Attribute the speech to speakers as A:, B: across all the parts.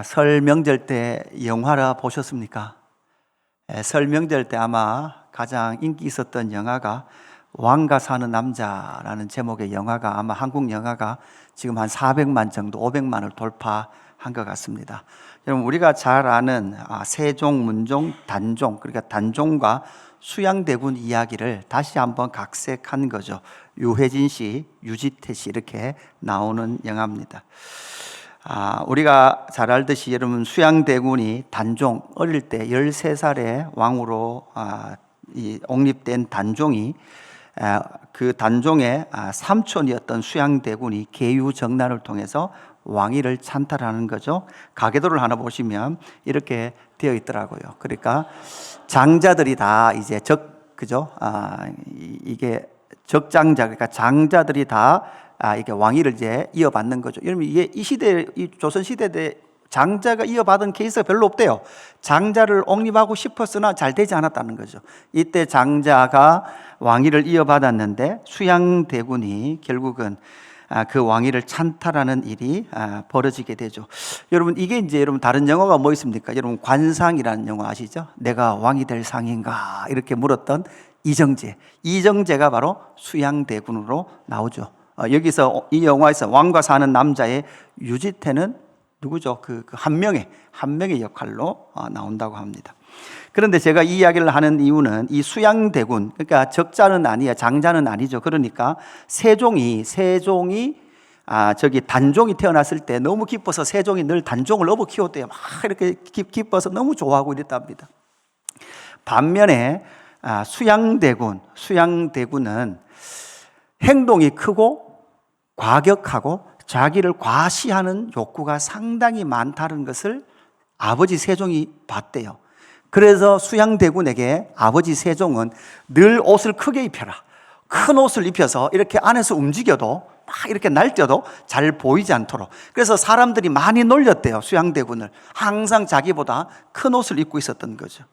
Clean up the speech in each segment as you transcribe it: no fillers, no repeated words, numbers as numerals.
A: 설 명절 때 영화를 보셨습니까? 설 명절 때 아마 가장 인기 있었던 영화가 왕과 사는 남자라는 제목의 영화가 아마 한국 영화가 지금 한 400만 정도 500만을 돌파한 것 같습니다. 여러분, 우리가 잘 아는 세종, 문종, 단종, 그러니까 단종과 수양대군 이야기를 다시 한번 각색한 거죠. 유해진 씨, 유지태 씨 이렇게 나오는 영화입니다. 우리가 잘 알듯이 여러분, 수양대군이 단종, 어릴 때 13살의 왕으로 옹립된 단종이 그 단종의 삼촌이었던 수양대군이 계유정난을 통해서 왕위를 찬탈하는 거죠. 가계도를 하나 보시면 이렇게 되어 있더라고요. 그러니까 장자들이 다 이제 이게 적장자, 그러니까 장자들이 다 이게 왕위를 이제 이어받는 거죠. 여러분, 이게 이 시대, 이 조선 시대 때 장자가 이어받은 케이스가 별로 없대요. 장자를 옹립하고 싶었으나 잘 되지 않았다는 거죠. 이때 장자가 왕위를 이어받았는데 수양대군이 결국은 그 왕위를 찬탈하는 일이 벌어지게 되죠. 여러분, 이게 이제 여러분 다른 영화가 뭐 있습니까? 여러분, 관상이라는 영화 아시죠? 내가 왕이 될 상인가? 이렇게 물었던 이정재가 바로 수양대군으로 나오죠. 여기서 이 영화에서 왕과 사는 남자의 유지태는 누구죠? 그 한 명의 역할로 나온다고 합니다. 그런데 제가 이 이야기를 하는 이유는 이 수양대군, 그러니까 적자는 아니야, 장자는 아니죠. 그러니까 세종이 단종이 태어났을 때 너무 기뻐서 세종이 늘 단종을 업어 키웠대요. 막 이렇게 기뻐서 너무 좋아하고 이랬답니다. 반면에 수양대군은 행동이 크고 과격하고 자기를 과시하는 욕구가 상당히 많다는 것을 아버지 세종이 봤대요. 그래서 수양대군에게 아버지 세종은 늘 옷을 크게 입혀라, 큰 옷을 입혀서 이렇게 안에서 움직여도 막 이렇게 날뛰어도 잘 보이지 않도록, 그래서 사람들이 많이 놀렸대요. 수양대군을 항상 자기보다 큰 옷을 입고 있었던 거죠.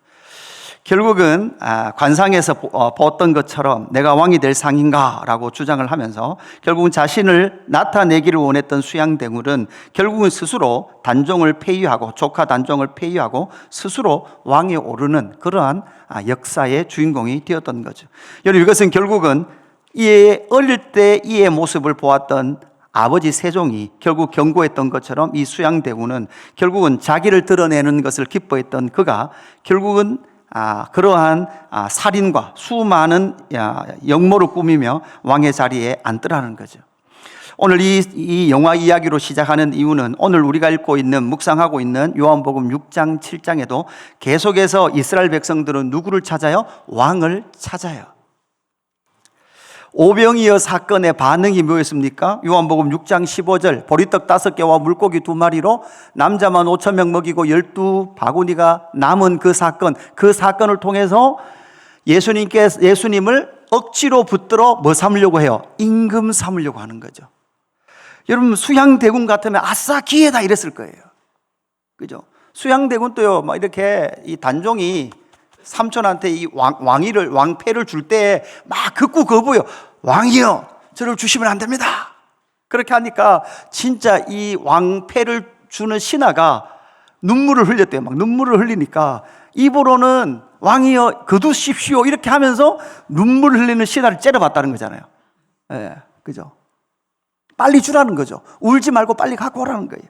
A: 결국은 관상에서 보았던 것처럼 내가 왕이 될 상인가 라고 주장을 하면서 결국은 자신을 나타내기를 원했던 수양대군은 결국은 스스로 단종을 폐위하고, 조카 단종을 폐위하고 스스로 왕에 오르는 그러한 역사의 주인공이 되었던 거죠. 여러분, 이것은 결국은 어릴 때 이의 모습을 보았던 아버지 세종이 결국 경고했던 것처럼 이 수양대군은 결국은 자기를 드러내는 것을 기뻐했던 그가 결국은 그러한 살인과 수많은 역모를 꾸미며 왕의 자리에 앉더라는 거죠. 오늘 이 영화 이야기로 시작하는 이유는 오늘 우리가 읽고 있는, 묵상하고 있는 요한복음 6장 7장에도 계속해서 이스라엘 백성들은 누구를 찾아요? 왕을 찾아요. 오병이어 사건의 반응이 뭐였습니까? 요한복음 6장 15절, 보리떡 5개와 물고기 2마리로 남자만 5,000명 먹이고 12바구니가 남은 그 사건을 통해서 예수님을 억지로 붙들어 뭐 삼으려고 해요? 임금 삼으려고 하는 거죠. 여러분, 수양대군 같으면 아싸 기회다 이랬을 거예요. 그죠? 수양대군도요, 막 이렇게 이 단종이 삼촌한테 이 왕패를 줄 때 막 극구 거부요. 왕이요, 저를 주시면 안 됩니다. 그렇게 하니까 진짜 이 왕패를 주는 신하가 눈물을 흘렸대요. 막 눈물을 흘리니까 입으로는 왕이요, 거두십시오 이렇게 하면서 눈물을 흘리는 신하를 째려봤다는 거잖아요. 그죠? 빨리 주라는 거죠. 울지 말고 빨리 갖고 오라는 거예요.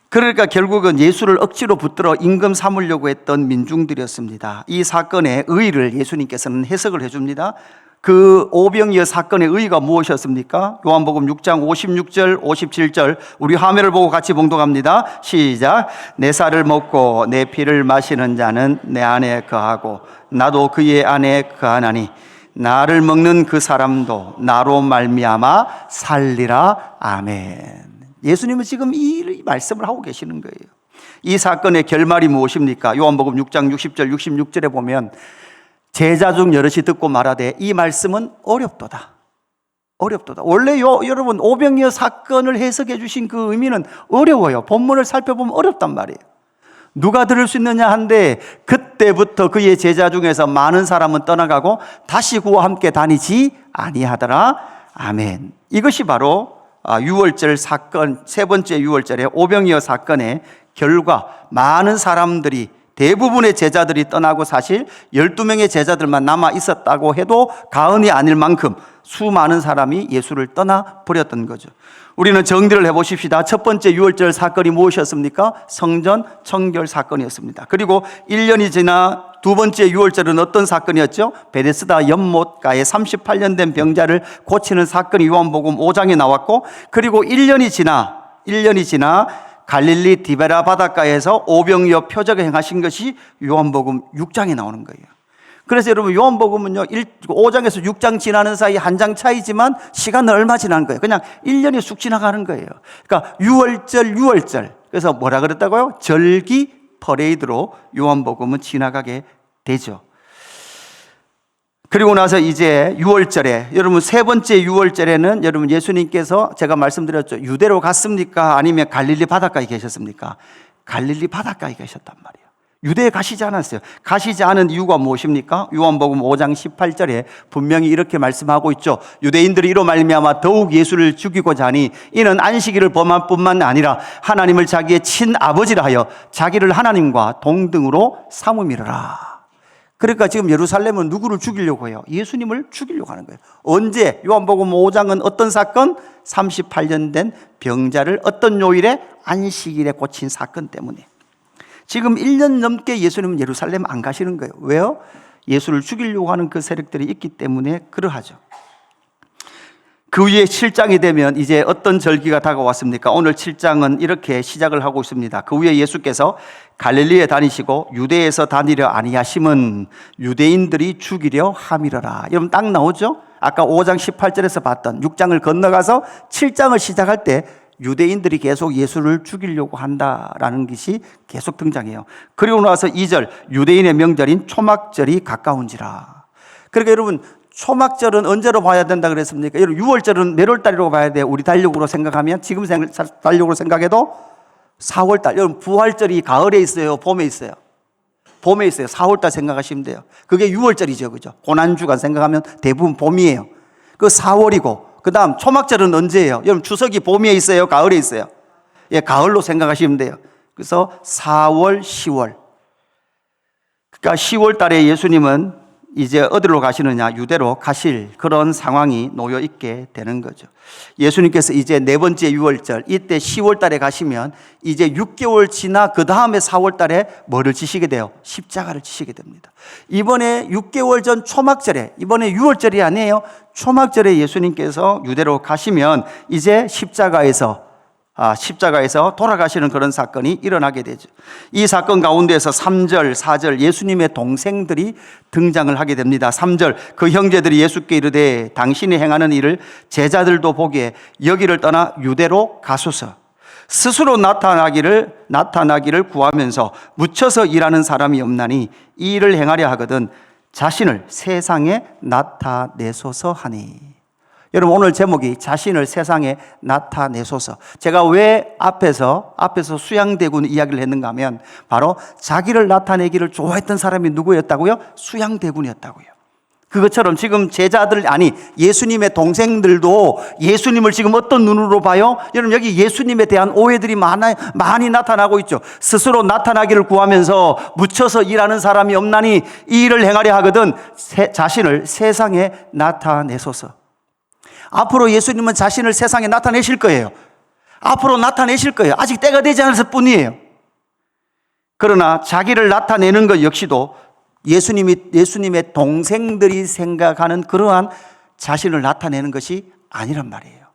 A: 그러니까 결국은 예수를 억지로 붙들어 임금 삼으려고 했던 민중들이었습니다. 이 사건의 의의를 예수님께서는 해석을 해줍니다. 그 오병이어 사건의 의의가 무엇이었습니까? 요한복음 6장 56절 57절 우리 화면을 보고 같이 봉독합니다. 시작. 내 살을 먹고 내 피를 마시는 자는 내 안에 거하고 나도 그의 안에 거하나니 나를 먹는 그 사람도 나로 말미암아 살리라. 아멘. 예수님은 지금 이 말씀을 하고 계시는 거예요. 이 사건의 결말이 무엇입니까? 요한복음 6장 60절 66절에 보면 제자 중 여럿이 듣고 말하되 이 말씀은 어렵도다. 원래 여러분, 오병이어 사건을 해석해 주신 그 의미는 어려워요. 본문을 살펴보면 어렵단 말이에요. 누가 들을 수 있느냐 한데 그때부터 그의 제자 중에서 많은 사람은 떠나가고 다시 그와 함께 다니지 아니하더라. 아멘. 이것이 바로 유월절 사건, 세 번째 유월절에 오병이어 사건의 결과 많은 사람들이, 대부분의 제자들이 떠나고 사실 12명의 제자들만 남아 있었다고 해도 과언이 아닐 만큼 수많은 사람이 예수를 떠나 버렸던 거죠. 우리는 정리를 해보십시다. 첫 번째 유월절 사건이 무엇이었습니까? 성전 청결 사건이었습니다. 그리고 1년이 지나 두 번째 유월절은 어떤 사건이었죠? 베데스다 연못가에 38년 된 병자를 고치는 사건이 요한복음 5장에 나왔고, 그리고 1년이 지나 갈릴리 디베라 바닷가에서 오병이어 표적을 행하신 것이 요한복음 6장에 나오는 거예요. 그래서 여러분, 요한복음은요 5장에서 6장 지나는 사이 한 장 차이지만 시간은 얼마 지나는 거예요? 그냥 1년이 쑥 지나가는 거예요. 그러니까 유월절. 그래서 뭐라 그랬다고요? 절기 퍼레이드로 요한복음은 지나가게 되죠. 그리고 나서 이제 유월절에, 여러분 세 번째 유월절에는 여러분 예수님께서 제가 말씀드렸죠. 유대로 갔습니까? 아니면 갈릴리 바닷가에 계셨습니까? 갈릴리 바닷가에 계셨단 말이에요. 유대에 가시지 않았어요. 가시지 않은 이유가 무엇입니까? 요한복음 5장 18절에 분명히 이렇게 말씀하고 있죠. 유대인들이 이로 말미암아 더욱 예수를 죽이고자 하니 이는 안식일을 범할 뿐만 아니라 하나님을 자기의 친아버지라 하여 자기를 하나님과 동등으로 삼음이라. 그러니까 지금 예루살렘은 누구를 죽이려고 해요? 예수님을 죽이려고 하는 거예요. 언제? 요한복음 5장은 어떤 사건? 38년 된 병자를 어떤 요일에? 안식일에 고친 사건 때문에. 지금 1년 넘게 예수님은 예루살렘 안 가시는 거예요. 왜요? 예수를 죽이려고 하는 그 세력들이 있기 때문에 그러하죠. 그 위에 7장이 되면 이제 어떤 절기가 다가왔습니까? 오늘 7장은 이렇게 시작을 하고 있습니다. 그 위에 예수께서 갈릴리에 다니시고 유대에서 다니려 아니하심은 유대인들이 죽이려 함이러라. 여러분 딱 나오죠? 아까 5장 18절에서 봤던 6장을 건너가서 7장을 시작할 때 유대인들이 계속 예수를 죽이려고 한다라는 것이 계속 등장해요. 그리고 나서 2절, 유대인의 명절인 초막절이 가까운지라. 그러니까 여러분, 초막절은 언제로 봐야 된다 그랬습니까? 여러분, 6월절은 몇 월달이라고 봐야 돼요? 우리 달력으로 생각하면, 지금 달력으로 생각해도 4월달. 여러분, 부활절이 가을에 있어요? 봄에 있어요? 봄에 있어요. 4월달 생각하시면 돼요. 그게 6월절이죠. 그죠? 고난주간 생각하면 대부분 봄이에요. 그 4월이고, 그 다음 초막절은 언제예요? 여러분 추석이 봄에 있어요? 가을에 있어요? 예, 가을로 생각하시면 돼요. 그래서 4월, 10월. 그러니까 10월 달에 예수님은 이제 어디로 가시느냐? 유대로 가실 그런 상황이 놓여 있게 되는 거죠. 예수님께서 이제 네 번째 유월절, 이때 10월 달에 가시면 이제 6개월 지나 그 다음에 4월 달에 뭐를 지시게 돼요? 십자가를 지시게 됩니다. 이번에 6개월 전 초막절에, 이번에 유월절이 아니에요. 초막절에 예수님께서 유대로 가시면 이제 십자가에서 돌아가시는 그런 사건이 일어나게 되죠. 이 사건 가운데서 3절, 4절 예수님의 동생들이 등장을 하게 됩니다. 3절, 그 형제들이 예수께 이르되 당신이 행하는 일을 제자들도 보기에 여기를 떠나 유대로 가소서. 스스로 나타나기를 구하면서 묻혀서 일하는 사람이 없나니 이 일을 행하려 하거든 자신을 세상에 나타내소서 하니. 여러분 오늘 제목이 자신을 세상에 나타내소서. 제가 왜 앞에서 수양대군 이야기를 했는가 하면 바로 자기를 나타내기를 좋아했던 사람이 누구였다고요? 수양대군이었다고요. 그것처럼 지금 예수님의 동생들도 예수님을 지금 어떤 눈으로 봐요? 여러분 여기 예수님에 대한 오해들이 많이 나타나고 있죠. 스스로 나타나기를 구하면서 묻혀서 일하는 사람이 없나니 이 일을 행하려 하거든 자신을 세상에 나타내소서. 앞으로 예수님은 자신을 세상에 나타내실 거예요. 앞으로 나타내실 거예요. 아직 때가 되지 않았을 뿐이에요. 그러나 자기를 나타내는 것 역시도 예수님의 동생들이 생각하는 그러한 자신을 나타내는 것이 아니란 말이에요.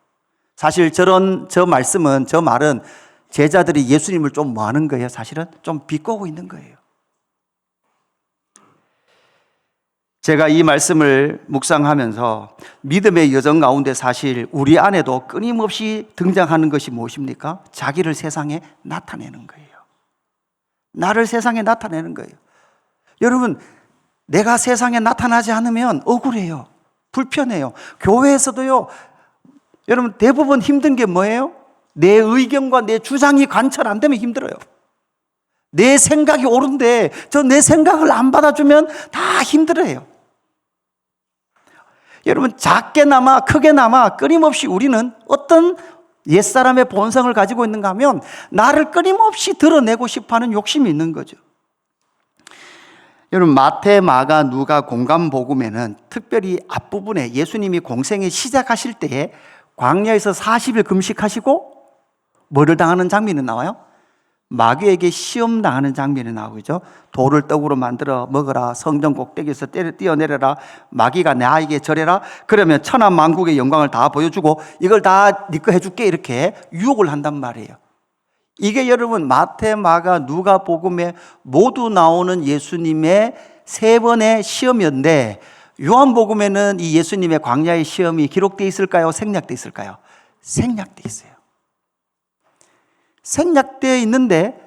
A: 사실 저 말은 제자들이 예수님을 좀 뭐 하는 거예요? 사실은 좀 비꼬고 있는 거예요. 제가 이 말씀을 묵상하면서 믿음의 여정 가운데 사실 우리 안에도 끊임없이 등장하는 것이 무엇입니까? 자기를 세상에 나타내는 거예요. 나를 세상에 나타내는 거예요. 여러분, 내가 세상에 나타나지 않으면 억울해요. 불편해요. 교회에서도요, 여러분 대부분 힘든 게 뭐예요? 내 의견과 내 주장이 관철 안 되면 힘들어요. 내 생각이 옳은데 내 생각을 안 받아주면 다 힘들어요. 여러분 작게나마 크게나마 끊임없이 우리는 어떤 옛사람의 본성을 가지고 있는가 하면 나를 끊임없이 드러내고 싶어하는 욕심이 있는 거죠. 여러분, 마태, 마가, 누가, 공관복음에는 특별히 앞부분에 예수님이 공생에 시작하실 때에 광야에서 40일 금식하시고 뭐를 당하는 장면이 나와요? 마귀에게 시험 당하는 장면이 나오죠. 돌을 떡으로 만들어 먹어라. 성전 꼭대기에서 뛰어내려라. 마귀가 나에게 절해라. 그러면 천하만국의 영광을 다 보여주고 이걸 다 네 거 해줄게. 이렇게 유혹을 한단 말이에요. 이게 여러분 마태, 마가, 누가 복음에 모두 나오는 예수님의 세 번의 시험이었는데 요한복음에는 이 예수님의 광야의 시험이 기록되어 있을까요? 생략되어 있을까요? 생략되어 있어요. 생략되어 있는데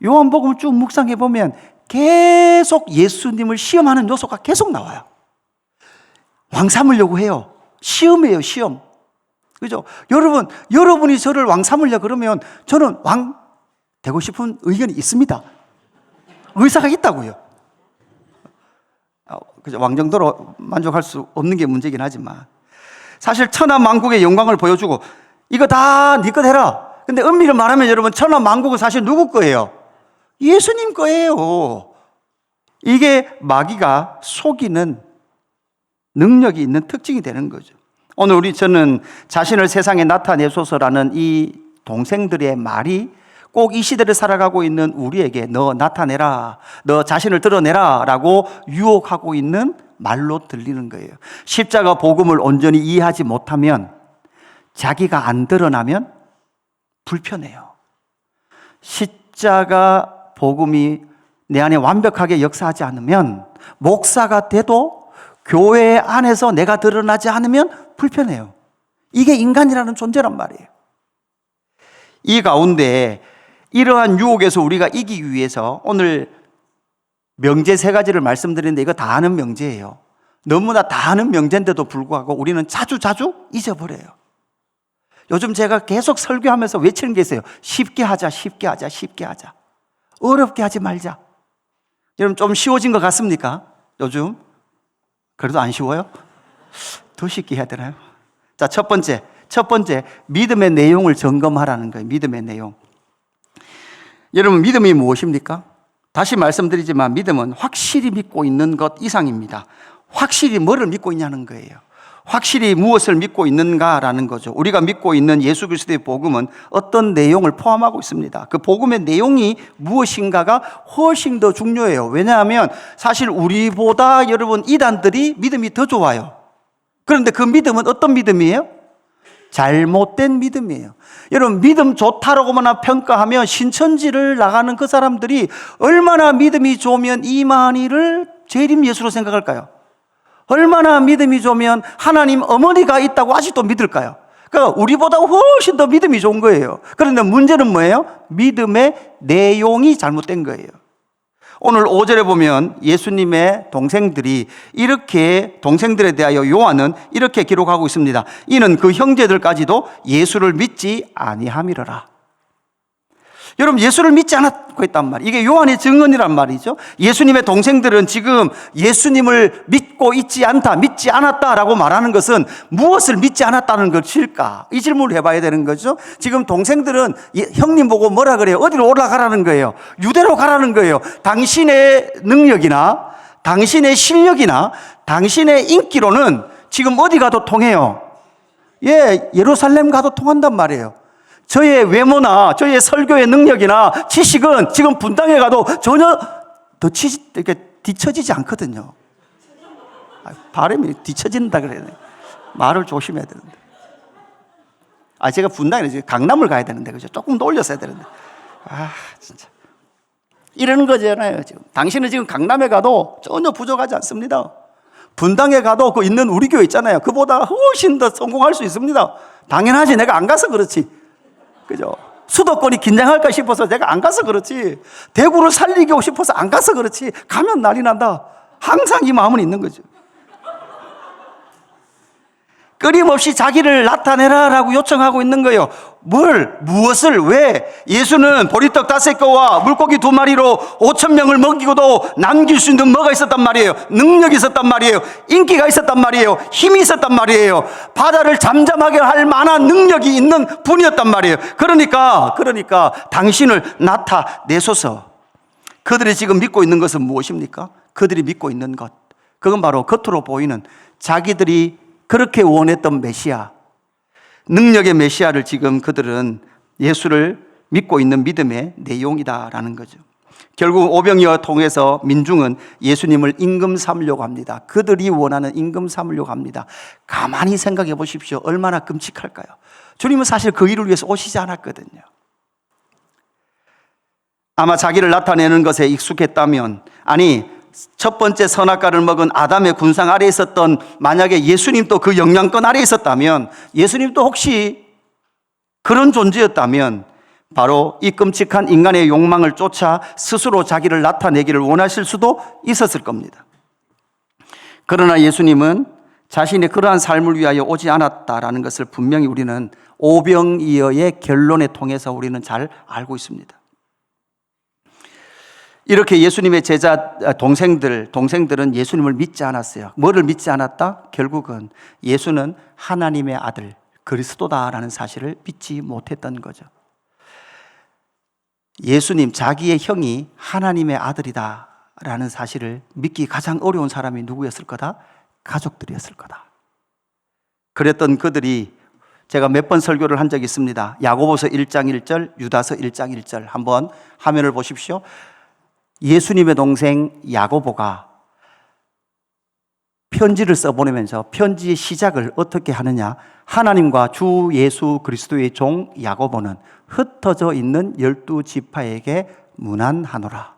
A: 요한복음을 쭉 묵상해 보면 계속 예수님을 시험하는 요소가 계속 나와요. 왕 삼으려고 해요. 시험이에요, 시험. 그죠? 여러분이 저를 왕 삼으려고 그러면 저는 왕 되고 싶은 의견이 있습니다. 의사가 있다고요. 그죠? 왕 정도로 만족할 수 없는 게 문제긴 하지만 사실 천하만국의 영광을 보여주고 이거 다 네 것 해라. 근데 엄밀히 말하면 여러분 천하만국은 사실 누구 거예요? 예수님 거예요. 이게 마귀가 속이는 능력이 있는 특징이 되는 거죠. 오늘 저는 자신을 세상에 나타내소서라는 이 동생들의 말이 꼭 이 시대를 살아가고 있는 우리에게 너 나타내라, 너 자신을 드러내라 라고 유혹하고 있는 말로 들리는 거예요. 십자가 복음을 온전히 이해하지 못하면, 자기가 안 드러나면 불편해요. 십자가 복음이 내 안에 완벽하게 역사하지 않으면, 목사가 돼도 교회 안에서 내가 드러나지 않으면 불편해요. 이게 인간이라는 존재란 말이에요. 이 가운데 이러한 유혹에서 우리가 이기기 위해서 오늘 명제 3가지를 말씀드리는데 이거 다 아는 명제예요. 너무나 다 아는 명제인데도 불구하고 우리는 자주 잊어버려요. 요즘 제가 계속 설교하면서 외치는 게 있어요. 쉽게 하자, 쉽게 하자, 쉽게 하자. 어렵게 하지 말자. 여러분 좀 쉬워진 것 같습니까? 요즘? 그래도 안 쉬워요? 더 쉽게 해야 되나요? 자, 첫 번째 믿음의 내용을 점검하라는 거예요. 믿음의 내용. 여러분, 믿음이 무엇입니까? 다시 말씀드리지만 믿음은 확실히 믿고 있는 것 이상입니다. 확실히 뭐를 믿고 있냐는 거예요. 확실히 무엇을 믿고 있는가라는 거죠. 우리가 믿고 있는 예수 그리스도의 복음은 어떤 내용을 포함하고 있습니다. 그 복음의 내용이 무엇인가가 훨씬 더 중요해요. 왜냐하면 사실 우리보다 여러분 이단들이 믿음이 더 좋아요. 그런데 그 믿음은 어떤 믿음이에요? 잘못된 믿음이에요. 여러분, 믿음 좋다라고만 평가하면 신천지를 나가는 그 사람들이 얼마나 믿음이 좋으면 이만희를 재림 예수로 생각할까요? 얼마나 믿음이 좋으면 하나님 어머니가 있다고 아직도 믿을까요? 그러니까 우리보다 훨씬 더 믿음이 좋은 거예요. 그런데 문제는 뭐예요? 믿음의 내용이 잘못된 거예요. 오늘 5절에 보면 예수님의 동생들이 이렇게, 동생들에 대하여 요한은 이렇게 기록하고 있습니다. 이는 그 형제들까지도 예수를 믿지 아니함이러라. 여러분, 예수를 믿지 않았고 있단 말이에요. 이게 요한의 증언이란 말이죠. 예수님의 동생들은 지금 예수님을 믿고 있지 않다, 믿지 않았다라고 말하는 것은 무엇을 믿지 않았다는 것일까? 이 질문을 해봐야 되는 거죠. 지금 동생들은 형님 보고 뭐라 그래요? 어디로 올라가라는 거예요? 유대로 가라는 거예요. 당신의 능력이나 당신의 실력이나 당신의 인기로는 지금 어디 가도 통해요. 예루살렘 가도 통한단 말이에요. 저의 외모나 저의 설교의 능력이나 지식은 지금 분당에 가도 전혀 이렇게 뒤처지지 않거든요. 발음이 뒤처진다 그래야 돼. 말을 조심해야 되는데. 제가 분당에 지금 강남을 가야 되는데, 그죠? 조금 더 올렸어야 되는데. 진짜. 이러는 거잖아요, 지금. 당신은 지금 강남에 가도 전혀 부족하지 않습니다. 분당에 가도 그 있는 우리 교회 있잖아요. 그보다 훨씬 더 성공할 수 있습니다. 당연하지. 내가 안 가서 그렇지. 그죠? 수도권이 긴장할까 싶어서 내가 안 가서 그렇지. 대구를 살리고 싶어서 안 가서 그렇지. 가면 난리 난다. 항상 이 마음은 있는 거죠. 끊임없이 자기를 나타내라라고 요청하고 있는 거예요. 무엇을, 왜? 예수는 보리떡 5개와 물고기 2마리로 5,000명을 먹이고도 남길 수 있는 뭐가 있었단 말이에요? 능력이 있었단 말이에요. 인기가 있었단 말이에요. 힘이 있었단 말이에요. 바다를 잠잠하게 할 만한 능력이 있는 분이었단 말이에요. 그러니까 당신을 나타내소서. 그들이 지금 믿고 있는 것은 무엇입니까? 그들이 믿고 있는 것, 그건 바로 겉으로 보이는 자기들이 그렇게 원했던 메시아, 능력의 메시아를 지금 그들은 예수를 믿고 있는 믿음의 내용이다라는 거죠. 결국 오병이어 통해서 민중은 예수님을 임금 삼으려고 합니다. 그들이 원하는 임금 삼으려고 합니다. 가만히 생각해 보십시오. 얼마나 끔찍할까요? 주님은 사실 그 일을 위해서 오시지 않았거든요. 아마 자기를 나타내는 것에 익숙했다면, 아니 첫 번째 선악과를 먹은 아담의 군상 아래에 있었던, 만약에 예수님도 그 영향권 아래에 있었다면, 예수님도 혹시 그런 존재였다면 바로 이 끔찍한 인간의 욕망을 쫓아 스스로 자기를 나타내기를 원하실 수도 있었을 겁니다. 그러나 예수님은 자신의 그러한 삶을 위하여 오지 않았다라는 것을 분명히 우리는 오병이어의 결론에 통해서 우리는 잘 알고 있습니다. 이렇게 예수님의 제자 동생들은 예수님을 믿지 않았어요. 뭐를 믿지 않았다? 결국은 예수는 하나님의 아들 그리스도다라는 사실을 믿지 못했던 거죠. 예수님, 자기의 형이 하나님의 아들이다라는 사실을 믿기 가장 어려운 사람이 누구였을 거다? 가족들이었을 거다. 그랬던 그들이, 제가 몇 번 설교를 한 적이 있습니다. 야고보서 1장 1절, 유다서 1장 1절 한번 화면을 보십시오. 예수님의 동생 야고보가 편지를 써보내면서 편지의 시작을 어떻게 하느냐? 하나님과 주 예수 그리스도의 종 야고보는 흩어져 있는 12지파에게 문안하노라.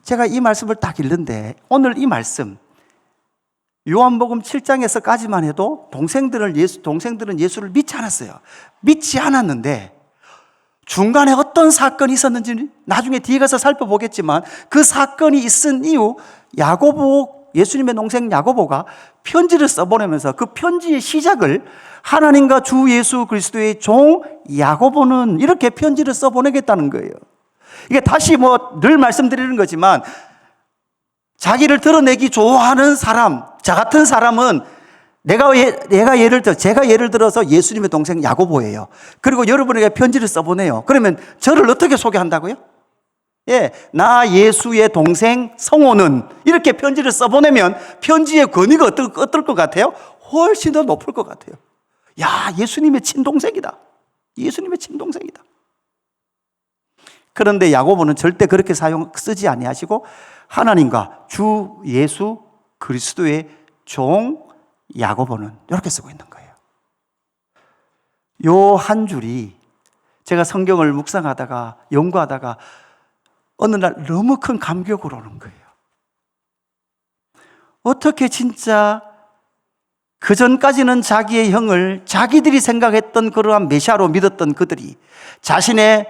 A: 제가 이 말씀을 딱 읽는데, 오늘 이 말씀 요한복음 7장에서까지만 해도 동생들은 예수를 믿지 않았어요. 믿지 않았는데 중간에 어떤 사건이 있었는지 나중에 뒤에 가서 살펴보겠지만, 그 사건이 있은 이후 예수님의 동생 야고보가 편지를 써보내면서 그 편지의 시작을 하나님과 주 예수 그리스도의 종 야고보는 이렇게 편지를 써보내겠다는 거예요. 이게 다시 늘 말씀드리는 거지만, 자기를 드러내기 좋아하는 사람, 저 같은 사람은 제가 예를 들어서 예수님의 동생 야고보예요. 그리고 여러분에게 편지를 써보내요. 그러면 저를 어떻게 소개한다고요? 나 예수의 동생 성호는, 이렇게 편지를 써보내면 편지의 권위가 어떨 것 같아요? 훨씬 더 높을 것 같아요. 야, 예수님의 친동생이다. 예수님의 친동생이다. 그런데 야고보는 절대 그렇게 쓰지 아니하시고 하나님과 주 예수 그리스도의 종 야고보는 이렇게 쓰고 있는 거예요. 요 한 줄이 제가 성경을 묵상하다가 연구하다가 어느 날 너무 큰 감격을 오는 거예요. 어떻게 진짜 그전까지는 자기의 형을 자기들이 생각했던 그러한 메시아로 믿었던 그들이, 자신의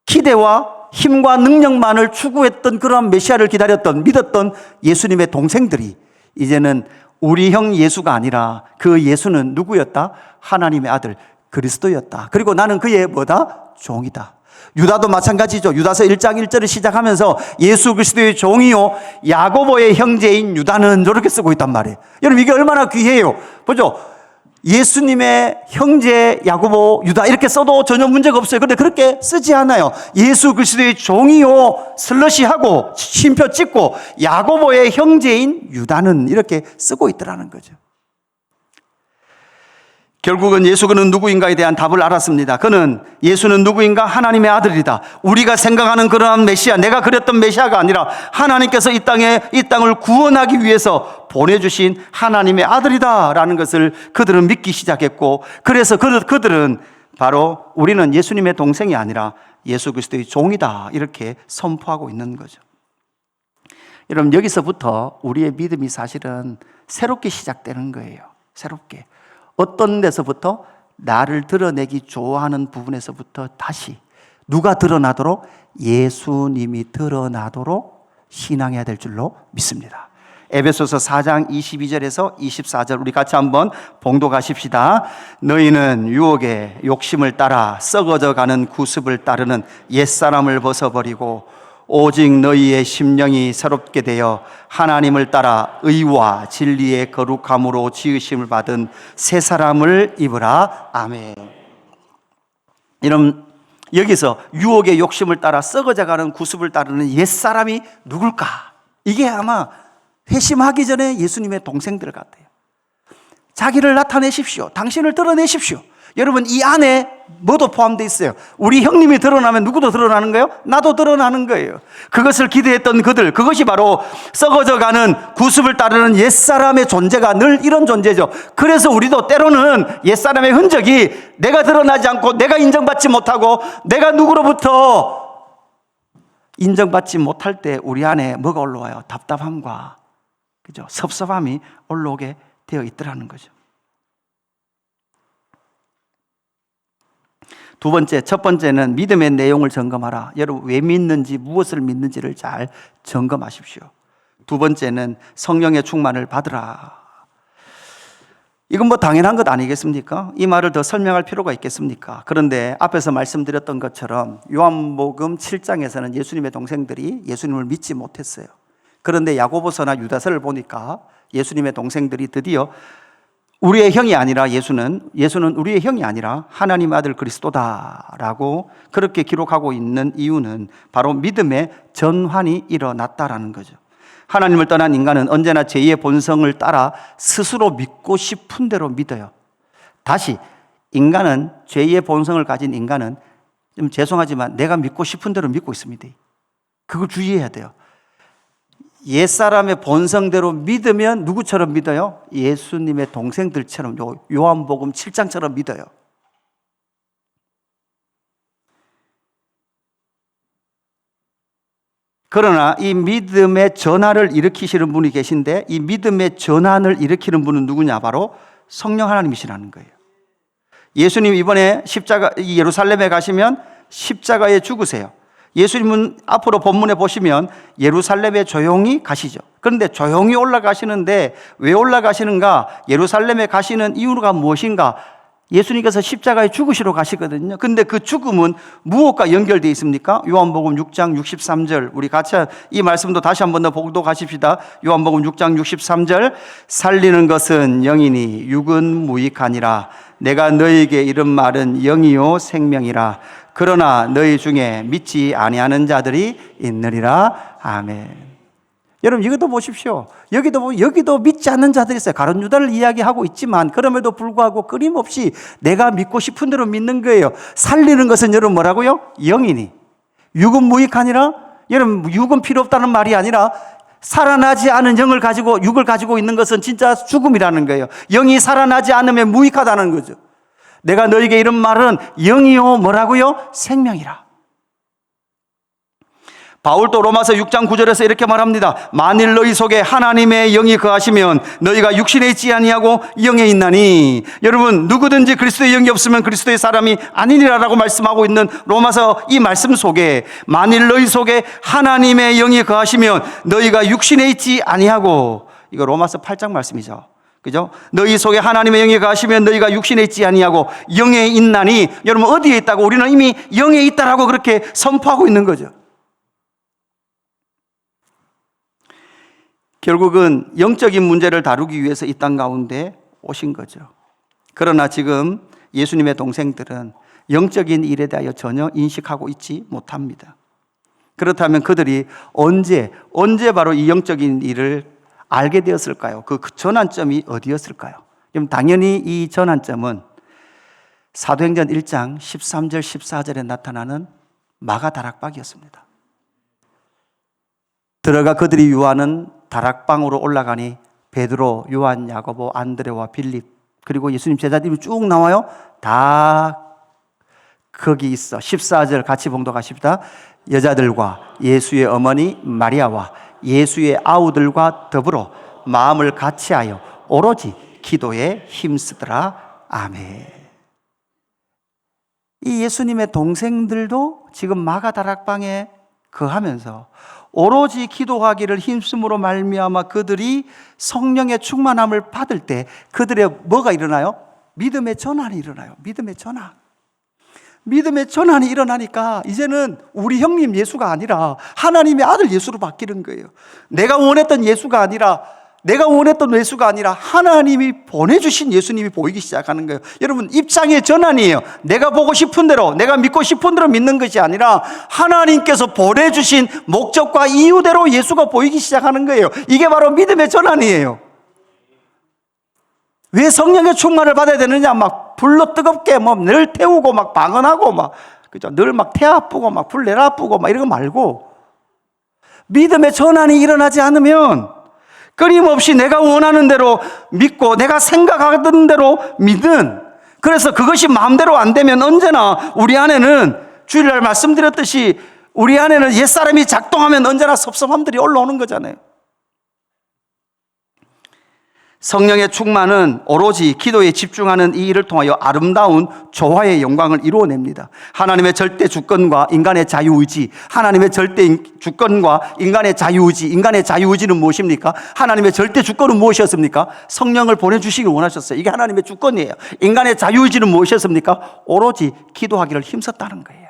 A: 기대와 힘과 능력만을 추구했던 그러한 메시아를 믿었던 예수님의 동생들이 이제는 우리 형 예수가 아니라 그 예수는 누구였다? 하나님의 아들 그리스도였다. 그리고 나는 그의 종이다. 유다도 마찬가지죠. 유다서 1장 1절을 시작하면서 예수 그리스도의 종이요 야고보의 형제인 유다는 이렇게 쓰고 있단 말이에요. 여러분, 이게 얼마나 귀해요. 보죠. 예수님의 형제 야고보, 유다 이렇게 써도 전혀 문제가 없어요. 그런데 그렇게 쓰지 않아요. 예수 그리스도의 종이요 슬러시하고 쉼표 찍고 야고보의 형제인 유다는 이렇게 쓰고 있더라는 거죠. 결국은 예수는 누구인가에 대한 답을 알았습니다. 그는 예수는 누구인가? 하나님의 아들이다. 우리가 생각하는 그러한 메시아, 내가 그렸던 메시아가 아니라 하나님께서 이 땅을 구원하기 위해서 보내주신 하나님의 아들이다라는 것을 그들은 믿기 시작했고, 그래서 그들은 바로 우리는 예수님의 동생이 아니라 예수 그리스도의 종이다 이렇게 선포하고 있는 거죠. 여러분, 여기서부터 우리의 믿음이 사실은 새롭게 시작되는 거예요. 새롭게. 어떤 데서부터? 나를 드러내기 좋아하는 부분에서부터 다시 누가 드러나도록? 예수님이 드러나도록 신앙해야 될 줄로 믿습니다. 에베소서 4장 22절에서 24절 우리 같이 한번 봉독하십시다. 너희는 유혹의 욕심을 따라 썩어져 가는 구습을 따르는 옛사람을 벗어버리고 오직 너희의 심령이 새롭게 되어 하나님을 따라 의와 진리의 거룩함으로 지으심을 받은 새 사람을 입으라. 아멘. 여러분, 여기서 유혹의 욕심을 따라 썩어져 가는 구습을 따르는 옛사람이 누굴까? 이게 아마 회심하기 전에 예수님의 동생들 같아요. 자기를 나타내십시오. 당신을 드러내십시오. 여러분, 이 안에 뭐도 포함되어 있어요. 우리 형님이 드러나면 누구도 드러나는 거예요? 나도 드러나는 거예요. 그것을 기대했던 그들, 그것이 바로 썩어져가는 구습을 따르는 옛사람의 존재가 늘 이런 존재죠. 그래서 우리도 때로는 옛사람의 흔적이 내가 드러나지 않고 내가 인정받지 못하고 내가 누구로부터 인정받지 못할 때 우리 안에 뭐가 올라와요? 답답함과 그죠? 섭섭함이 올라오게 되어 있더라는 거죠. 두 번째, 첫 번째는 믿음의 내용을 점검하라. 여러분, 왜 믿는지, 무엇을 믿는지를 잘 점검하십시오. 두 번째는 성령의 충만을 받으라. 이건 뭐 당연한 것 아니겠습니까? 이 말을 더 설명할 필요가 있겠습니까? 그런데 앞에서 말씀드렸던 것처럼 요한복음 7장에서는 예수님의 동생들이 예수님을 믿지 못했어요. 그런데 야고보서나 유다서를 보니까 예수님의 동생들이 드디어 우리의 형이 아니라 예수는 우리의 형이 아니라 하나님 아들 그리스도다라고 그렇게 기록하고 있는 이유는 바로 믿음의 전환이 일어났다라는 거죠. 하나님을 떠난 인간은 언제나 죄의 본성을 따라 스스로 믿고 싶은 대로 믿어요. 다시, 인간은 죄의 본성을 가진 인간은 좀 죄송하지만 내가 믿고 싶은 대로 믿고 있습니다. 그걸 주의해야 돼요. 옛사람의 본성대로 믿으면 누구처럼 믿어요? 예수님의 동생들처럼, 요한복음 7장처럼 믿어요. 그러나 이 믿음의 전환을 일으키시는 분이 계신데 이 믿음의 전환을 일으키는 분은 누구냐? 바로 성령 하나님이시라는 거예요. 예수님 이번에 예루살렘에 가시면 십자가에 죽으세요. 예수님은 앞으로 본문에 보시면 예루살렘에 조용히 가시죠. 그런데 조용히 올라가시는데 왜 올라가시는가? 예루살렘에 가시는 이유가 무엇인가? 예수님께서 십자가에 죽으시러 가시거든요. 근데 그 죽음은 무엇과 연결되어 있습니까? 요한복음 6장 63절 우리 같이 이 말씀도 다시 한번 더 봉독하십시다. 요한복음 6장 63절 살리는 것은 영이니 육은 무익하니라. 내가 너희에게 이른 말은 영이요 생명이라. 그러나 너희 중에 믿지 아니하는 자들이 있느니라. 아멘. 여러분, 이것도 보십시오. 여기도 믿지 않는 자들이 있어요. 가룟 유다를 이야기하고 있지만 그럼에도 불구하고 끊임없이 내가 믿고 싶은 대로 믿는 거예요. 살리는 것은 여러분 뭐라고요? 영이니. 육은 무익하니라. 여러분, 육은 필요 없다는 말이 아니라 살아나지 않은 육을 가지고 있는 것은 진짜 죽음이라는 거예요. 영이 살아나지 않으면 무익하다는 거죠. 내가 너에게 이런 말은 영이요 뭐라고요? 생명이라. 바울도 로마서 6장 9절에서 이렇게 말합니다. 만일 너희 속에 하나님의 영이 거하시면 너희가 육신에 있지 아니하고 영에 있나니. 여러분, 누구든지 그리스도의 영이 없으면 그리스도의 사람이 아니니라라고 말씀하고 있는 로마서 이 말씀 속에 만일 너희 속에 하나님의 영이 거하시면 너희가 육신에 있지 아니하고, 이거 로마서 8장 말씀이죠. 그죠? 너희 속에 하나님의 영이 거하시면 너희가 육신에 있지 아니하고 영에 있나니. 여러분, 어디에 있다고? 우리는 이미 영에 있다라고 그렇게 선포하고 있는 거죠. 결국은 영적인 문제를 다루기 위해서 이 땅 가운데 오신 거죠. 그러나 지금 예수님의 동생들은 영적인 일에 대하여 전혀 인식하고 있지 못합니다. 그렇다면 그들이 언제 바로 이 영적인 일을 알게 되었을까요? 그 전환점이 어디였을까요? 그럼 당연히 이 전환점은 사도행전 1장 13절 14절에 나타나는 마가 다락방이었습니다. 들어가 그들이 유하는 다락방으로 올라가니 베드로, 요한, 야고보, 안드레와 빌립 그리고 예수님 제자들이 쭉 나와요. 다 거기 있어. 14절 같이 봉독하십시다. 여자들과 예수의 어머니 마리아와 예수의 아우들과 더불어 마음을 같이하여 오로지 기도에 힘쓰더라. 아멘. 이 예수님의 동생들도 지금 마가 다락방에 거하면서 오로지 기도하기를 힘쓰므로 말미암아 그들이 성령의 충만함을 받을 때 그들의 뭐가 일어나요? 믿음의 전환이 일어나요. 믿음의 전환. 믿음의 전환이 일어나니까 이제는 우리 형님 예수가 아니라 하나님의 아들 예수로 바뀌는 거예요. 내가 원했던 예수가 아니라 하나님이 보내주신 예수님이 보이기 시작하는 거예요. 여러분, 입장의 전환이에요. 내가 보고 싶은 대로, 내가 믿고 싶은 대로 믿는 것이 아니라 하나님께서 보내주신 목적과 이유대로 예수가 보이기 시작하는 거예요. 이게 바로 믿음의 전환이에요. 왜 성령의 충만을 받아야 되느냐? 막 불로 뜨겁게 늘 태우고 막 방언하고 그죠? 늘 태 아프고 불 내려 아프고 이런 거 말고, 믿음의 전환이 일어나지 않으면 끊임없이 내가 원하는 대로 믿고 내가 생각하던 대로 믿는, 그래서 그것이 마음대로 안 되면 언제나 우리 안에는, 주일날 말씀드렸듯이 우리 안에는 옛사람이 작동하면 언제나 섭섭함들이 올라오는 거잖아요. 성령의 충만은 오로지 기도에 집중하는 이 일을 통하여 아름다운 조화의 영광을 이루어냅니다. 하나님의 절대 주권과 인간의 자유의지, 하나님의 절대 주권과 인간의 자유의지, 인간의 자유의지는 무엇입니까? 하나님의 절대 주권은 무엇이었습니까? 성령을 보내주시길 원하셨어요. 이게 하나님의 주권이에요. 인간의 자유의지는 무엇이었습니까? 오로지 기도하기를 힘썼다는 거예요.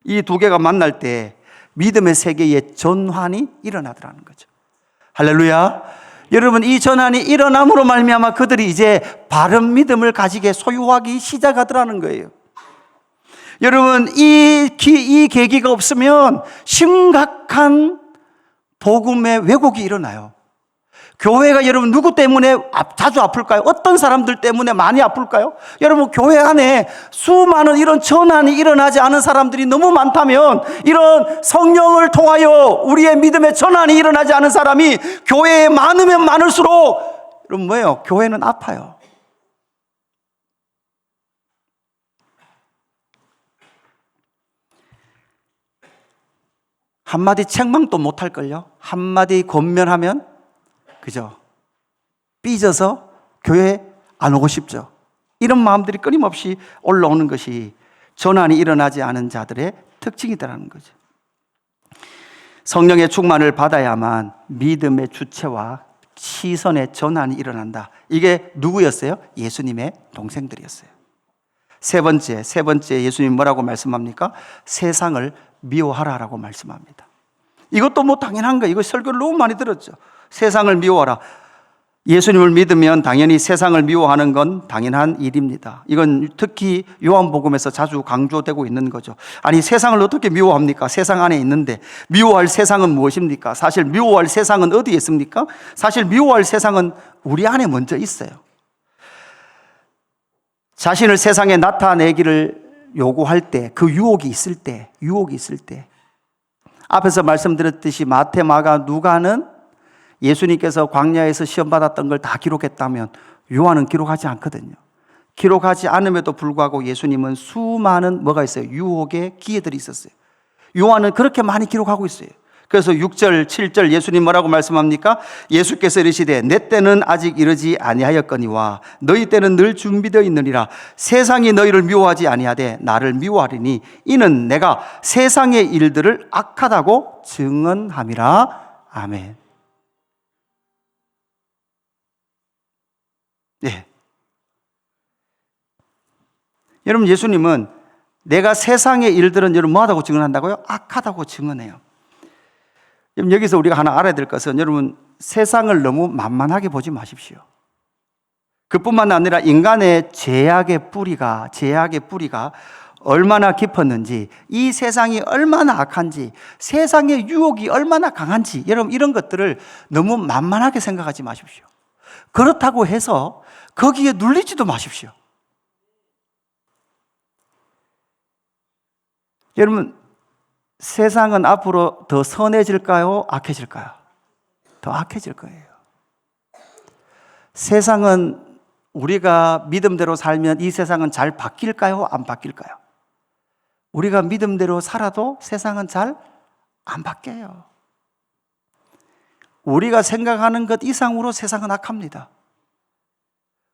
A: 이 두 개가 만날 때 믿음의 세계의 전환이 일어나더라는 거죠. 할렐루야. 여러분, 이 전환이 일어남으로 말미암아 그들이 이제 바른 믿음을 가지게 소유하기 시작하더라는 거예요. 여러분, 이 계기가 없으면 심각한 복음의 왜곡이 일어나요. 교회가 여러분 누구 때문에 자주 아플까요? 어떤 사람들 때문에 많이 아플까요? 여러분, 교회 안에 수많은 이런 전환이 일어나지 않은 사람들이 너무 많다면, 이런 성령을 통하여 우리의 믿음의 전환이 일어나지 않은 사람이 교회에 많으면 많을수록 여러분 뭐예요? 교회는 아파요. 한마디 책망도 못할걸요? 한마디 권면하면, 그죠? 삐져서 교회 안 오고 싶죠. 이런 마음들이 끊임없이 올라오는 것이 전환이 일어나지 않은 자들의 특징이라는 거죠. 성령의 충만을 받아야만 믿음의 주체와 시선의 전환이 일어난다. 이게 누구였어요? 예수님의 동생들이었어요. 세 번째 예수님 뭐라고 말씀합니까? 세상을 미워하라라고 말씀합니다. 이것도 당연한 거예요. 이거 설교를 너무 많이 들었죠. 세상을 미워하라. 예수님을 믿으면 당연히 세상을 미워하는 건 당연한 일입니다. 이건 특히 요한복음에서 자주 강조되고 있는 거죠. 아니, 세상을 어떻게 미워합니까? 세상 안에 있는데. 미워할 세상은 무엇입니까? 사실 미워할 세상은 어디에 있습니까? 사실 미워할 세상은 우리 안에 먼저 있어요. 자신을 세상에 나타내기를 요구할 때, 그 유혹이 있을 때, 앞에서 말씀드렸듯이 마태, 마가, 누가는 예수님께서 광야에서 시험받았던 걸 다 기록했다면 요한은 기록하지 않거든요. 기록하지 않음에도 불구하고 예수님은 수많은 뭐가 있어요? 유혹의 기회들이 있었어요. 요한은 그렇게 많이 기록하고 있어요. 그래서 6절, 7절 예수님 뭐라고 말씀합니까? 예수께서 이르시되 내 때는 아직 이르지 아니하였거니와 너희 때는 늘 준비되어 있느니라. 세상이 너희를 미워하지 아니하되 나를 미워하리니 이는 내가 세상의 일들을 악하다고 증언함이라. 아멘. 네. 여러분, 예수님은 내가 세상의 일들은 여러분 뭐하다고 증언한다고요? 악하다고 증언해요. 여러분, 여기서 우리가 하나 알아야 될 것은, 여러분, 세상을 너무 만만하게 보지 마십시오. 그뿐만 아니라 인간의 제약의 뿌리가 얼마나 깊었는지, 이 세상이 얼마나 악한지, 세상의 유혹이 얼마나 강한지, 여러분, 이런 것들을 너무 만만하게 생각하지 마십시오. 그렇다고 해서 거기에 눌리지도 마십시오. 여러분, 세상은 앞으로 더 선해질까요? 악해질까요? 더 악해질 거예요. 세상은 우리가 믿음대로 살면 이 세상은 잘 바뀔까요? 안 바뀔까요? 우리가 믿음대로 살아도 세상은 잘 안 바뀌어요. 우리가 생각하는 것 이상으로 세상은 악합니다.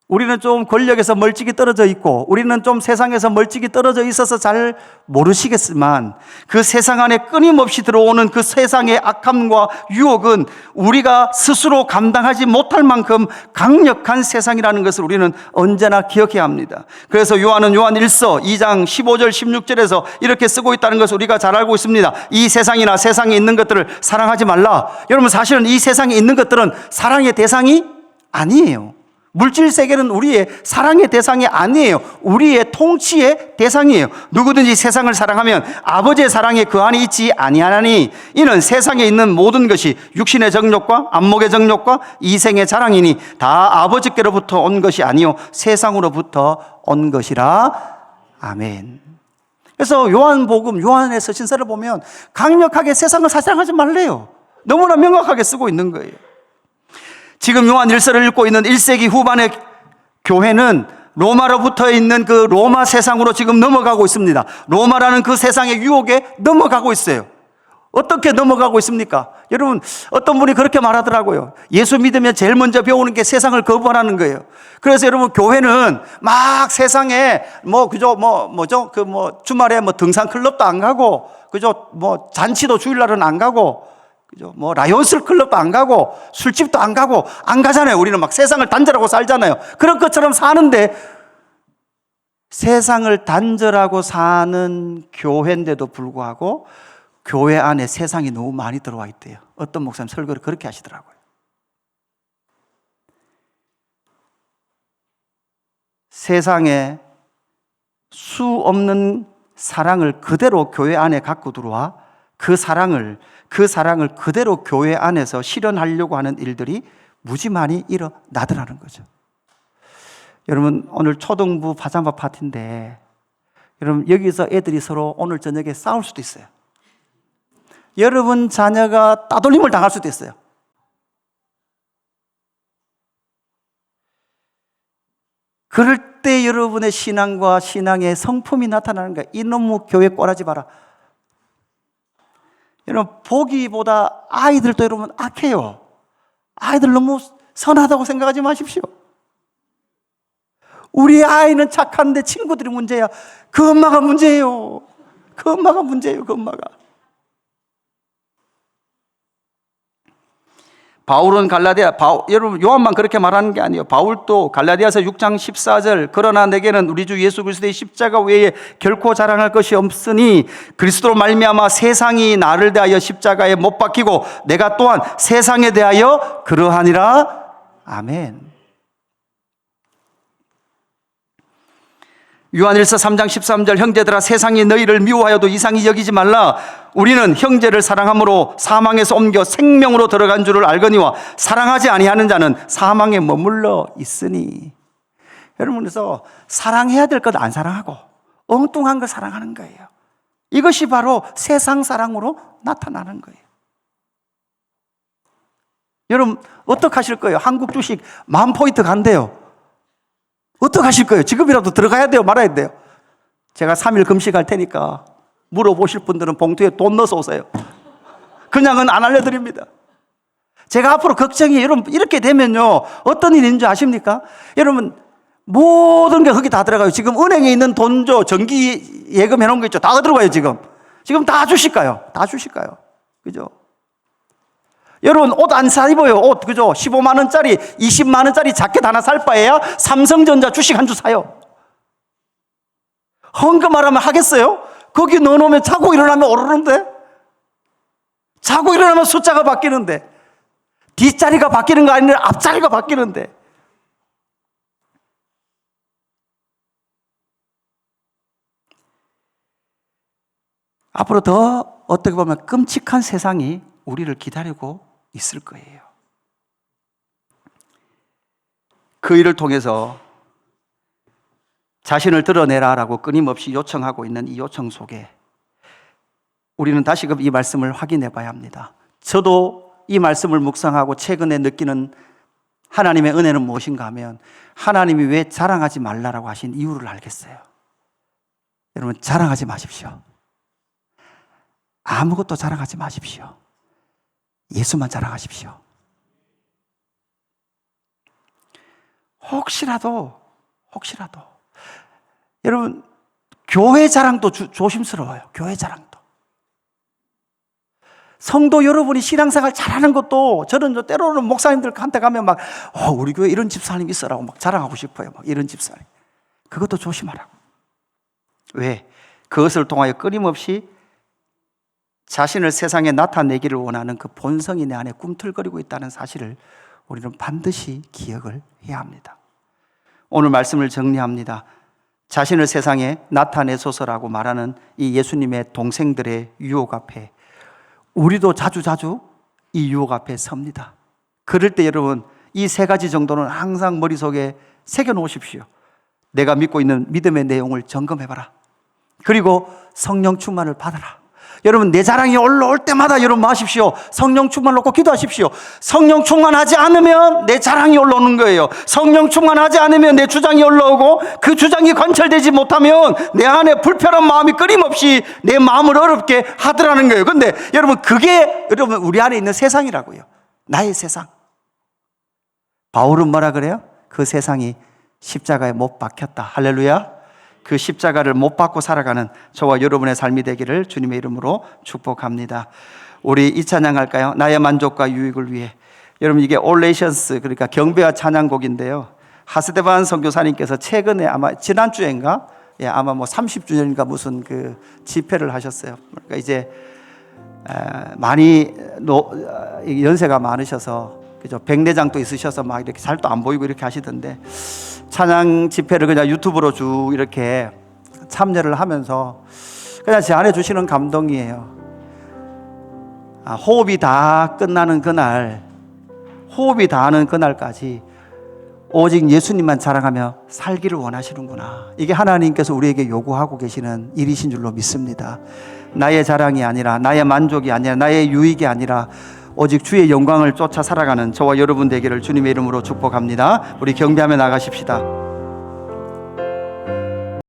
A: 우리는 좀 권력에서 멀찍이 떨어져 있고 우리는 좀 세상에서 멀찍이 떨어져 있어서 잘 모르시겠지만 그 세상 안에 끊임없이 들어오는 그 세상의 악함과 유혹은 우리가 스스로 감당하지 못할 만큼 강력한 세상이라는 것을 우리는 언제나 기억해야 합니다. 그래서 요한은 요한 1서 2장 15절 16절에서 이렇게 쓰고 있다는 것을 우리가 잘 알고 있습니다. 이 세상이나 세상에 있는 것들을 사랑하지 말라. 여러분, 사실은 이 세상에 있는 것들은 사랑의 대상이 아니에요. 물질 세계는 우리의 사랑의 대상이 아니에요. 우리의 통치의 대상이에요. 누구든지 세상을 사랑하면 아버지의 사랑에 그 안에 있지 아니하나니 이는 세상에 있는 모든 것이 육신의 정욕과 안목의 정욕과 이생의 자랑이니 다 아버지께로부터 온 것이 아니요 세상으로부터 온 것이라. 아멘. 그래서 요한복음, 요한의 서신서를 보면 강력하게 세상을 사랑하지 말래요. 너무나 명확하게 쓰고 있는 거예요. 지금 요한 1서를 읽고 있는 1세기 후반의 교회는 로마로부터 있는 그 로마 세상으로 지금 넘어가고 있습니다. 로마라는 그 세상의 유혹에 넘어가고 있어요. 어떻게 넘어가고 있습니까? 여러분, 어떤 분이 그렇게 말하더라고요. 예수 믿으면 제일 먼저 배우는 게 세상을 거부하라는 거예요. 그래서 여러분, 교회는 막 세상에 주말에 등산 클럽도 안 가고, 잔치도 주일날은 안 가고, 라이온스 클럽도 안 가고, 술집도 안 가고, 안 가잖아요. 우리는 막 세상을 단절하고 살잖아요. 그런 것처럼 사는데, 세상을 단절하고 사는 교회인데도 불구하고, 교회 안에 세상이 너무 많이 들어와 있대요. 어떤 목사님 설교를 그렇게 하시더라고요. 세상에 수 없는 사랑을 그대로 교회 안에 갖고 들어와 그 사랑을 그대로 교회 안에서 실현하려고 하는 일들이 무지 많이 일어나더라는 거죠. 여러분, 오늘 초등부 파자마 파티인데 여러분, 여기서 애들이 서로 오늘 저녁에 싸울 수도 있어요. 여러분 자녀가 따돌림을 당할 수도 있어요. 그럴 때 여러분의 신앙과 신앙의 성품이 나타나는 거예요. 이놈의 교회 꼬라지 마라. 여러분, 보기보다 아이들도 여러분 악해요. 아이들 너무 선하다고 생각하지 마십시오. 우리 아이는 착한데 친구들이 문제야. 그 엄마가 문제예요. 그 엄마가 문제예요. 그 엄마가. 바울은 여러분 요한만 그렇게 말하는 게 아니에요. 바울도 갈라디아서 6장 14절 그러나 내게는 우리 주 예수 그리스도의 십자가 외에 결코 자랑할 것이 없으니 그리스도로 말미암아 세상이 나를 대하여 십자가에 못 박히고 내가 또한 세상에 대하여 그러하니라. 아멘. 요한일서 3장 13절 형제들아 세상이 너희를 미워하여도 이상히 여기지 말라. 우리는 형제를 사랑함으로 사망에서 옮겨 생명으로 들어간 줄을 알거니와 사랑하지 아니하는 자는 사망에 머물러 있으니. 여러분, 그래서 사랑해야 될 것 안 사랑하고 엉뚱한 걸 사랑하는 거예요. 이것이 바로 세상 사랑으로 나타나는 거예요. 여러분, 어떻게 하실 거예요? 한국 주식 10,000포인트 간대요. 어떡하실 거예요? 지금이라도 들어가야 돼요? 말아야 돼요? 제가 3일 금식할 테니까 물어보실 분들은 봉투에 돈 넣어서 오세요. 그냥은 안 알려드립니다. 제가 앞으로 걱정이, 여러분, 이렇게 되면요, 어떤 일인 줄 아십니까? 여러분, 모든 게 거기 다 들어가요. 지금 은행에 있는 돈조, 정기 예금 해놓은 거 있죠? 다 들어가요, 지금. 지금 다 주실까요? 다 주실까요? 그죠? 여러분, 옷 안 사 입어요. 옷, 그죠? 15만원짜리, 20만원짜리 자켓 하나 살 바에야 삼성전자 주식 한 주 사요. 헌금하라면 하겠어요? 거기 넣어놓으면 자고 일어나면 오르는데? 자고 일어나면 숫자가 바뀌는데? 뒷자리가 바뀌는 거 아니라 앞자리가 바뀌는데? 앞으로 더 어떻게 보면 끔찍한 세상이 우리를 기다리고 있을 거예요. 그 일을 통해서 자신을 드러내라라고 끊임없이 요청하고 있는 이 요청 속에 우리는 다시금 이 말씀을 확인해 봐야 합니다. 저도 이 말씀을 묵상하고 최근에 느끼는 하나님의 은혜는 무엇인가 하면 하나님이 왜 자랑하지 말라라고 하신 이유를 알겠어요. 여러분, 자랑하지 마십시오. 아무것도 자랑하지 마십시오. 예수만 자랑하십시오. 혹시라도 여러분 교회 자랑도 조심스러워요. 교회 자랑도. 성도 여러분이 신앙생활 잘하는 것도 저는 때로는 목사님들한테 가면 막 우리 교회 이런 집사님 있어라고 막 자랑하고 싶어요. 막 이런 집사님. 그것도 조심하라고. 왜? 그것을 통하여 끊임없이 자신을 세상에 나타내기를 원하는 그 본성이 내 안에 꿈틀거리고 있다는 사실을 우리는 반드시 기억을 해야 합니다. 오늘 말씀을 정리합니다. 자신을 세상에 나타내소서라고 말하는 이 예수님의 동생들의 유혹 앞에 우리도 자주 이 유혹 앞에 섭니다. 그럴 때 여러분 이 세 가지 정도는 항상 머릿속에 새겨 놓으십시오. 내가 믿고 있는 믿음의 내용을 점검해봐라. 그리고 성령 충만을 받아라. 여러분 내 자랑이 올라올 때마다 여러분 하십시오. 성령 충만 놓고 기도하십시오. 성령 충만하지 않으면 내 자랑이 올라오는 거예요. 성령 충만하지 않으면 내 주장이 올라오고 그 주장이 관철되지 못하면 내 안에 불편한 마음이 끊임없이 내 마음을 어렵게 하더라는 거예요. 그런데 여러분 그게 여러분 우리 안에 있는 세상이라고요. 나의 세상. 바울은 뭐라 그래요? 그 세상이 십자가에 못 박혔다. 할렐루야. 그 십자가를 못 받고 살아가는 저와 여러분의 삶이 되기를 주님의 이름으로 축복합니다. 우리 이 찬양 할까요? 나의 만족과 유익을 위해. 여러분 이게 올레이션스 그러니까 경배와 찬양곡인데요. 하스데반 선교사님께서 최근에 아마 지난주인가 아마 뭐 30주년인가 무슨 그 집회를 하셨어요. 그러니까 이제 많이 연세가 많으셔서 그죠? 백내장도 있으셔서 막 이렇게 살도 안 보이고 이렇게 하시던데 찬양 집회를 그냥 유튜브로 쭉 이렇게 참여를 하면서 그냥 제 안에 주시는 감동이에요. 호흡이 다 끝나는 그날, 호흡이 다하는 그날까지 오직 예수님만 자랑하며 살기를 원하시는구나. 이게 하나님께서 우리에게 요구하고 계시는 일이신 줄로 믿습니다. 나의 자랑이 아니라, 나의 만족이 아니라, 나의 유익이 아니라 오직 주의 영광을 쫓아 살아가는 저와 여러분 되기를 주님의 이름으로 축복합니다. 우리 경배하며 나가십시다.